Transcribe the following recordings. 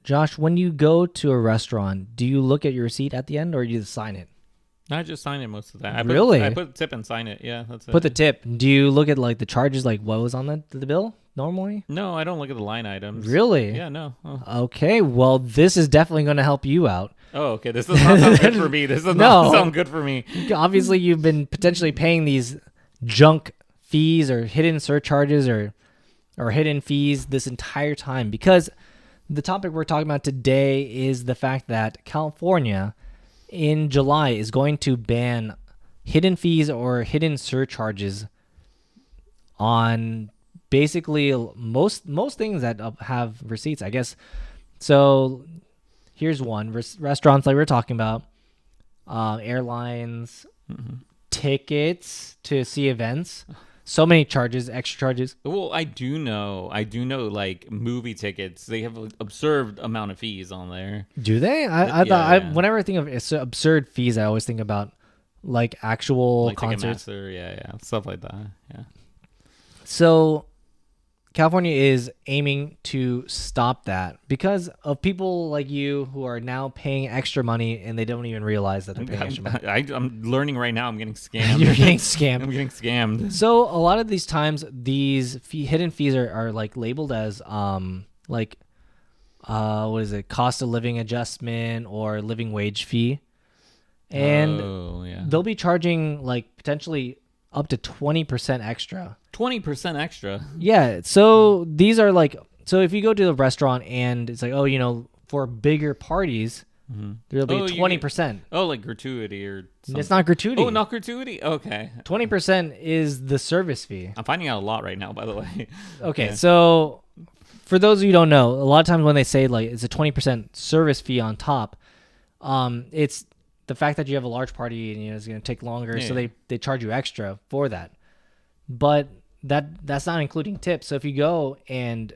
Josh, when you go to a restaurant, do you look at your receipt at the end or do you sign it? I just sign it most of the time. Really? I put tip and sign it. Yeah, that's it. Put the tip. Do you look at like the charges, like what was on the bill normally? No, I don't look at the line items. Really? Yeah, no. Oh, Okay, well, this is definitely going to help you out. okay. This does not sound good for me. This does not sound good for me. Obviously, you've been potentially paying these junk fees or hidden surcharges or hidden fees this entire time, because the topic we're talking about today is the fact that California in July is going to ban hidden fees or hidden surcharges on basically most things that have receipts, I guess. So here's one: restaurants, like we're talking about, airlines, tickets to see events. So many charges, extra charges. Well, I do know, like movie tickets, they have an absurd amount of fees on there. Do they? I thought whenever I think of absurd fees, I always think about like actual like concerts. Yeah, stuff like that. Yeah. So California is aiming to stop that because of people like you who are now paying extra money and they don't even realize that they're paying extra money. I'm learning right now. I'm getting scammed. You're getting scammed. I'm getting scammed. So a lot of these times, these hidden fees are like labeled as what is it? Cost of living adjustment or living wage fee, and they'll be charging like potentially up to 20% extra. 20% extra. Yeah. So these are like, so if you go to the restaurant and it's like, oh, for bigger parties, there'll be 20%. Like gratuity or something. It's not gratuity. Oh, not gratuity? Okay. 20% is the service fee. I'm finding out a lot right now, by the way. Okay. Yeah. So for those of you who don't know, a lot of times when they say like it's a 20% service fee on top, it's the fact that you have a large party and it's going to take longer, so they charge you extra for that. But that's not including tips. So if you go and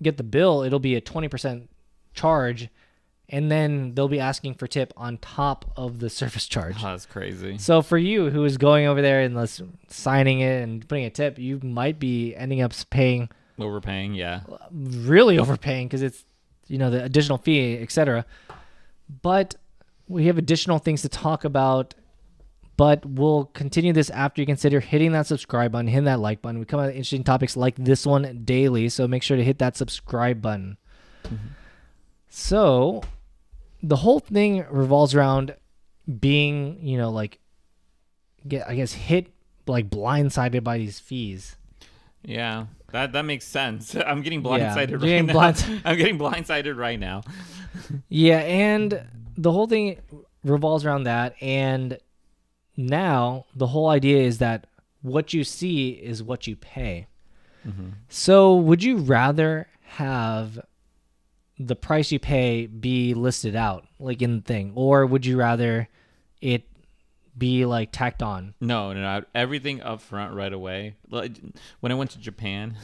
get the bill, it'll be a 20% charge, and then they'll be asking for tip on top of the service charge. Oh, that's crazy. So for you who is going over there and signing it and putting a tip, you might be ending up overpaying, yeah. Really overpaying because it's the additional fee, etc. But we have additional things to talk about, but we'll continue this after you consider hitting that subscribe button, hitting that like button. We come out with interesting topics like this one daily, so make sure to hit that subscribe button. So the whole thing revolves around being, hit, like blindsided by these fees. Yeah, that makes sense. I'm getting blindsided right now. I'm getting blindsided right now. Yeah, and the whole thing revolves around that, and now the whole idea is that what you see is what you pay. So would you rather have the price you pay be listed out like in the thing, or would you rather it be like tacked on? No, everything up front right away. Like, when I went to Japan,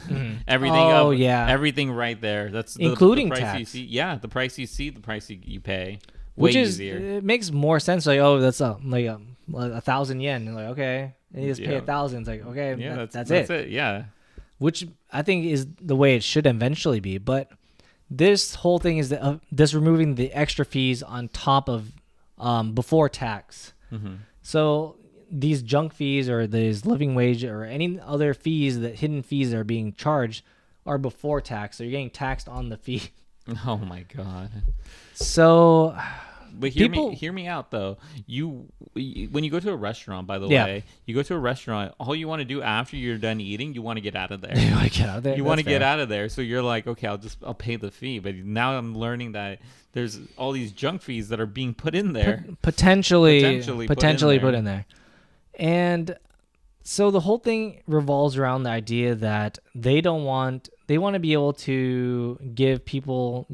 everything right there. That's including the price tax. You see. Yeah, the price you see, the price you pay. Which way is, easier. It makes more sense. Like, oh, that's like 1,000 yen. And like, okay, and you just pay 1,000. It's like, okay, yeah, that's it. Yeah. Which I think is the way it should eventually be. But this whole thing is this removing the extra fees on top of before tax. So these junk fees or these living wage or any other fees, hidden fees that are being charged are before tax. So you're getting taxed on the fee. Oh my God. So, but hear me out though. When you go to a restaurant, by the way, you go to a restaurant, all you want to do after you're done eating, you want to get out of there. You want to get out of there? You want to get out of there. So you're like, okay, I'll pay the fee. But now I'm learning that there's all these junk fees that are being put in there. Potentially put in there. And so the whole thing revolves around the idea that they want to be able to give people,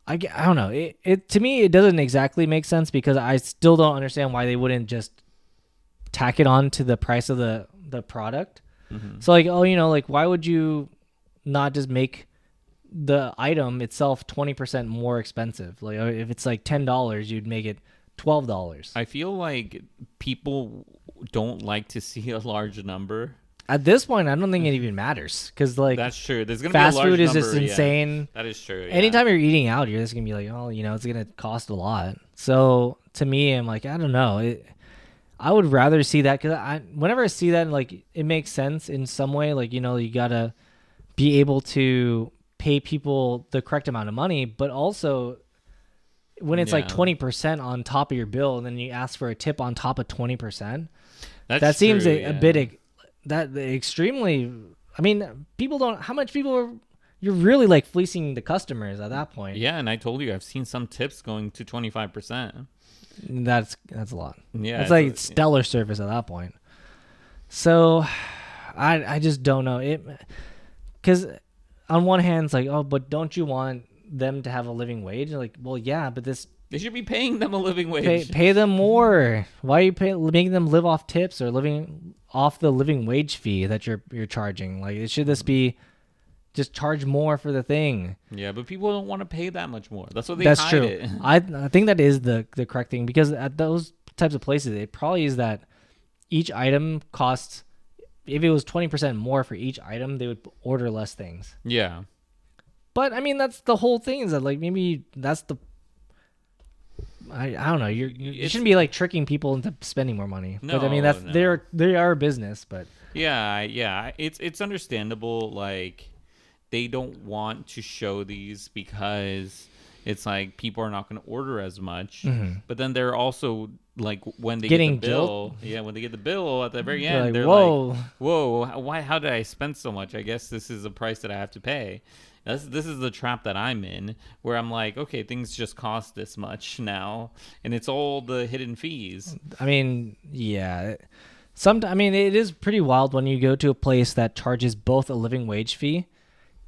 I don't know. It to me, it doesn't exactly make sense because I still don't understand why they wouldn't just tack it on to the price of the product. So like, why would you not just make the item itself 20% more expensive? Like if it's like $10, you'd make it $12. I feel like people don't like to see a large number. At this point, I don't think it even matters because like that's true. There's gonna fast be a large food is number, just insane. Yeah. That is true. Yeah. Anytime you're eating out, you're just gonna be like, oh, it's gonna cost a lot. So to me, I'm like, I don't know. I would rather see that because whenever I see that, like it makes sense in some way. Like you gotta be able to pay people the correct amount of money, but also when it's like 20% on top of your bill, and then you ask for a tip on top of 20%, that seems a bit. That extremely. I mean, people don't. How much people are? You're really like fleecing the customers at that point. Yeah, and I told you I've seen some tips going to 25%. That's a lot. Yeah, it's like stellar service at that point. So, I just don't know it, because on one hand it's like, oh, but don't you want them to have a living wage? Like, well, yeah, but they should be paying them a living wage. Pay them more. Why are you making them live off tips or living off the living wage fee that you're charging? Like, it should just be just charge more for the thing. Yeah, but people don't want to pay that much more. That's what they That's hide true. it. I think that is the correct thing, because at those types of places, it probably is that each item costs. If it was 20% more for each item, they would order less things. Yeah. But I mean, that's the whole thing. Is that like maybe that's the. I don't know. You shouldn't be like tricking people into spending more money. No, but I mean they are a business. But yeah, it's understandable. Like, they don't want to show these because it's like people are not going to order as much. Mm-hmm. But then they're also like, when they get the bill, when they get the bill at the very end, they're like, whoa, how did I spend so much? I guess this is a price that I have to pay. This is the trap that I'm in, where I'm like, okay, things just cost this much now, and it's all the hidden fees. I mean, yeah. It is pretty wild when you go to a place that charges both a living wage fee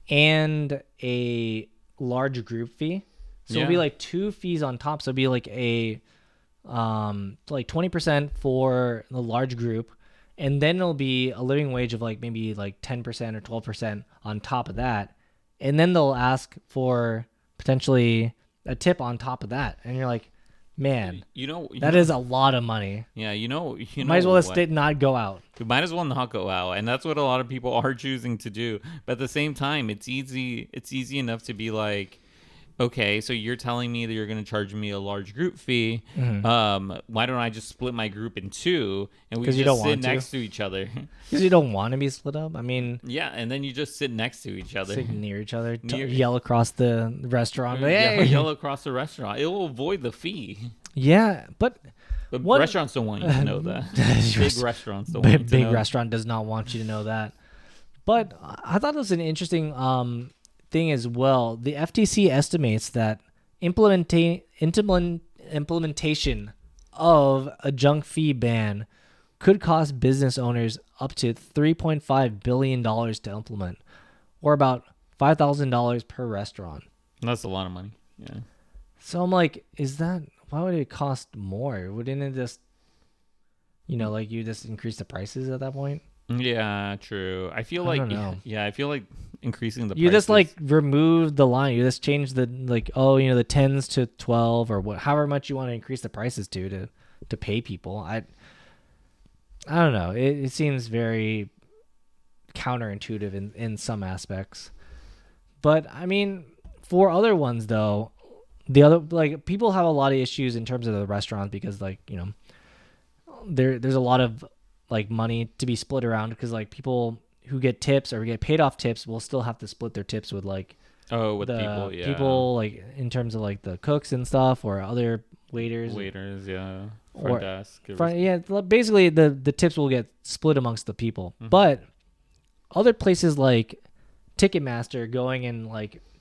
and a large group fee. So it'll be like two fees on top. So it'll be like a like 20% for the large group, and then it'll be a living wage of like maybe like 10% or 12% on top of that. And then they'll ask for potentially a tip on top of that. And you're like, man, that is a lot of money. Yeah, might as well not go out. You might as well not go out. And that's what a lot of people are choosing to do. But at the same time, it's easy enough to be like, okay, so you're telling me that you're going to charge me a large group fee. Mm-hmm. Why don't I just split my group in two and we just sit next to each other? Because you don't want to be split up. I mean, yeah, and then you just sit next to each other, sit near each other, yell across the restaurant. Yell across the restaurant. It will avoid the fee. Yeah, but restaurants don't want you to know that. Big restaurants don't want you to know. Big restaurant does not want you to know that. But I thought it was an interesting thing as well. The FTC estimates that implementation of a junk fee ban could cost business owners up to $3.5 billion to implement, or about $5,000 per restaurant. That's a lot of money. Yeah. So I'm like, why would it cost more? Wouldn't it just, like you just increase the prices at that point? Yeah, true. I feel like increasing the prices. You just like remove the line. You just change the the 10s to 12 or however much you want to increase the prices to pay people. I don't know. It seems very counterintuitive in some aspects. But I mean, for other ones though, the other people have a lot of issues in terms of the restaurants because there's a lot of money to be split around because people who get tips or get paid off tips will still have to split their tips with people in terms of the cooks and stuff or other waiters, front desk, basically the tips will get split amongst the people. Mm-hmm. But other places like Ticketmaster going and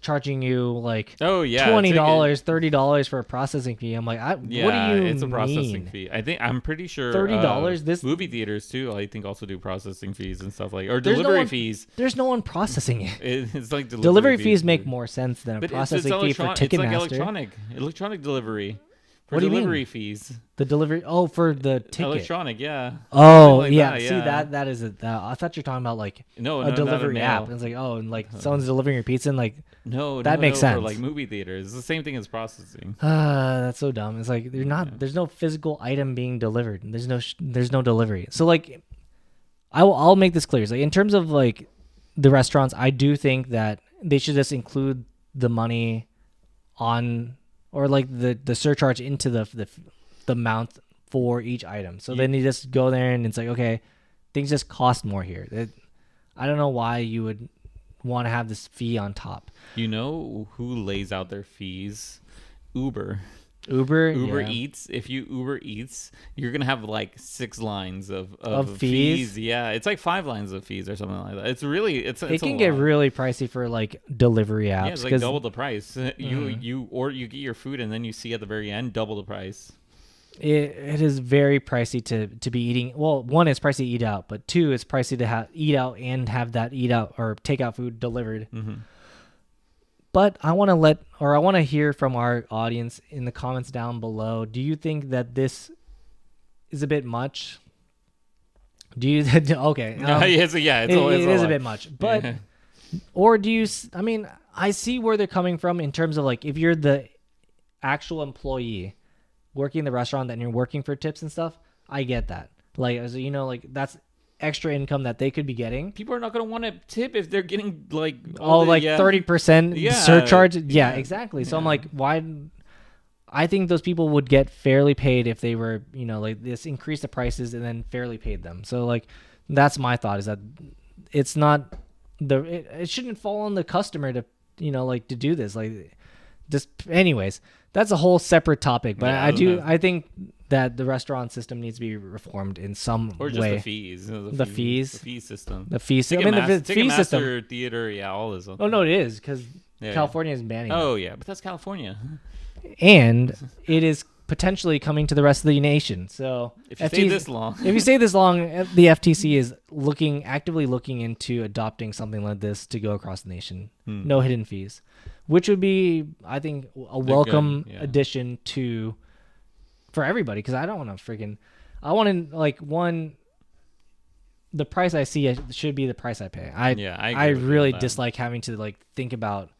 charging you $20, $30 for a processing fee. I'm like, what do you mean? It's a processing fee. I'm pretty sure $30. This movie theaters too, I think, also do processing fees and stuff or delivery fees. There's no one processing it. It's like delivery fees make more sense than a processing fee for Ticketmaster. It's like electronic delivery. For delivery fees. The delivery for the ticket. Electronic, yeah. Oh, yeah. See, that is it. I thought you're talking about a delivery app. It's someone's delivering your pizza and that makes sense. For movie theaters. It's the same thing as processing. That's so dumb. It's there's no physical item being delivered. There's no delivery. So I'll make this clear. So in terms of like the restaurants, I do think that they should just include the money on, or like the surcharge into the amount for each item. So then you just go there and it's like, okay, things just cost more here. I don't know why you would want to have this fee on top. You know who lays out their fees? Uber Yeah. Eats. If you Uber Eats, you're gonna have like 6 lines of fees. Yeah, it's like 5 lines of fees or something like that. It's really it can get really pricey for like delivery apps. Yeah, it's like double the price. You get your food and then you see at the very end double the price. It is very pricey to be eating. Well, one, it's pricey to eat out, but two, it's pricey to eat out and have that eat out or take out food delivered. Mm-hmm. But I want to hear from our audience in the comments down below. Do you think that this is a bit much? Do you? Okay. It is a bit much. But, or do you? I mean, I see where they're coming from in terms of like if you're the actual employee working in the restaurant and you're working for tips and stuff. I get that. Like, as you know, like that's extra income that they could be getting. People are not going to want to tip if they're getting like 30% surcharge. Yeah, exactly. So I'm like, why? I think those people would get fairly paid if they were, like this increase the prices and then fairly paid them. So like, that's my thought, is that it's not it shouldn't fall on the customer to, like to do this. Like, just anyways, that's a whole separate topic. But I think that the restaurant system needs to be reformed in some way. Or just the fees. The fees. The fee system. The fee system. The fee system. Theater, all this. Oh, no, it is, because California is banning it. Oh, yeah, but that's California. And it is potentially coming to the rest of the nation. So if you stay this long. If you stay this long, the FTC is actively looking into adopting something like this to go across the nation. No hidden fees. Which would be, I think, a welcome addition for everybody, because I don't want to I want to, like, the price I see should be the price I pay. I really dislike having to, like, think about,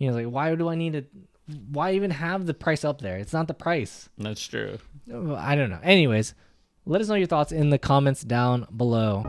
like, why even have the price up there? It's not the price. That's true. I don't know. Anyways, let us know your thoughts in the comments down below.